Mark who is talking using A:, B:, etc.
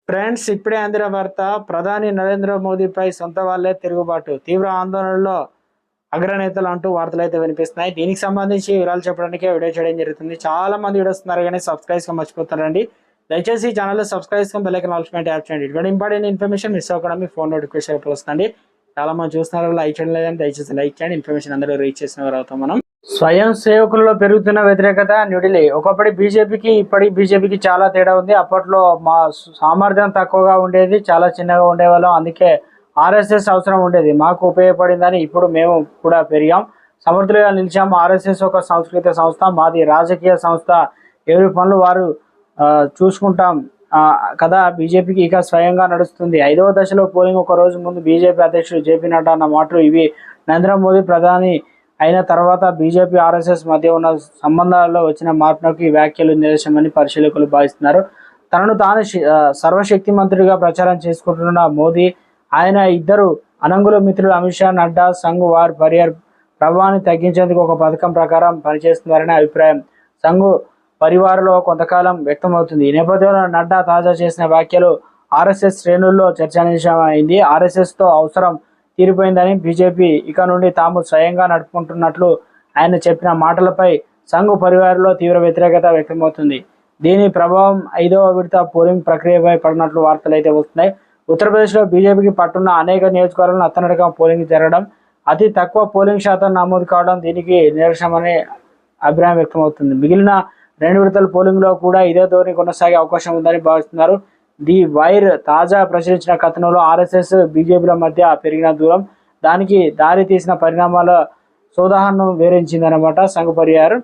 A: Friends, ఇప్పుడే అందిన వార్త. ప్రధాని నరేంద్ర మోదీపై సొంత వాళ్లే తిరుగుబాటు, తీవ్ర ఆందోళనలో అగ్రనేతలు అంటూ వార్తలు అయితే వినిపిస్తున్నాయి. దీనికి సంబంధించి వివరాలు చెప్పడానికి వీడియో చేయడం జరుగుతుంది. చాలా మంది వీడియోస్తున్నారు కానీ సబ్స్క్రైబ్ మర్చిపోతారండి. దయచేసి ఈ channel subscribe bell icon all app చేయండి. ఇటువంటి ఇంపార్టెంట్ ఇన్ఫర్మేషన్ మిస్ అవ్వకుండా మీ ఫోన్ నోటిఫికేషన్ వస్తుంది. చాలా మంది చూస్తున్నారు, లైక్ చేయడం లేదని దయచేసి లైక్ చేయండి. ఇన్ఫర్మేషన్ అందరూ రీచ్ చేసిన వారు అవుతాం మనం. స్వయం సేవకులలో పెరుగుతున్న వ్యతిరేకత న్యూఢిల్లీ. ఒకప్పటి బీజేపీకి ఇప్పటి బీజేపీకి చాలా తేడా ఉంది. అప్పట్లో మా సామర్థ్యం తక్కువగా ఉండేది, చాలా చిన్నగా ఉండేవాళ్ళం. అందుకే ఆర్ఎస్ఎస్ అవసరం ఉండేది, మాకు ఉపయోగపడిందని ఇప్పుడు మేము కూడా పెరిగాం, సమర్థులుగా నిలిచాం. ఆర్ఎస్ఎస్ ఒక సంస్కృత సంస్థ, మాది రాజకీయ సంస్థ. ఎవరి పనులు వారు చూసుకుంటాం కదా. బీజేపీకి ఇక స్వయంగా నడుస్తుంది. 5వ దశలో పోలింగ్ ఒక రోజు ముందు బీజేపీ అధ్యక్షుడు జేపీ నడ్డా అన్న మాటలు ఇవి. నరేంద్ర మోదీ ప్రధాని అయిన తర్వాత బీజేపీ ఆర్ఎస్ఎస్ మధ్య ఉన్న సంబంధాలలో వచ్చిన మార్పునకు ఈ వ్యాఖ్యలు నిదర్శనమని పరిశీలకులు భావిస్తున్నారు. తనను తాను సర్వశక్తిమంతుడిగా ప్రచారం చేసుకుంటున్న మోదీ, ఆయన ఇద్దరు అనంగుల మిత్రులు అమిత్ షా, నడ్డా, సంఘ్ వార్ పరివార్ ప్రభావాన్ని తగ్గించేందుకు ఒక పథకం ప్రకారం పనిచేస్తున్నారనే అభిప్రాయం సంఘ్ పరివార్లో కొంతకాలం వ్యక్తమవుతుంది. ఈ నేపథ్యంలో నడ్డా తాజా చేసిన వ్యాఖ్యలు ఆర్ఎస్ఎస్ శ్రేణుల్లో చర్చనీయాంశమైంది. ఆర్ఎస్ఎస్తో అవసరం తీరిపోయిందని, బీజేపీ ఇక నుండి తాము స్వయంగా నడుపుకుంటున్నట్లు ఆయన చెప్పిన మాటలపై సంఘ్ పరివారంలో తీవ్ర వ్యతిరేకత వ్యక్తమవుతుంది. దీని ప్రభావం 5వ విడత పోలింగ్ ప్రక్రియపై పడినట్లు వార్తలు అయితే వస్తున్నాయి. ఉత్తరప్రదేశ్లో బీజేపీకి పట్టున్న అనేక నియోజకవర్గాలను అత్తనడక పోలింగ్ జరగడం, అతి తక్కువ పోలింగ్ శాతం నమోదు కావడం దీనికి నిదర్శనమనే అభిప్రాయం వ్యక్తమవుతుంది. మిగిలిన 2 విడతల పోలింగ్లో కూడా ఇదే ధోరణి కొనసాగే అవకాశం ఉందని భావిస్తున్నారు. ది వైర్ తాజా ప్రచురించిన కథనంలో ఆర్ఎస్ఎస్ బీజేపీల మధ్య పెరిగిన దూరం, దానికి దారి తీసిన పరిణామాల సోదాహరణను వివరించిందన్నమాట సంఘ్ పరివార్.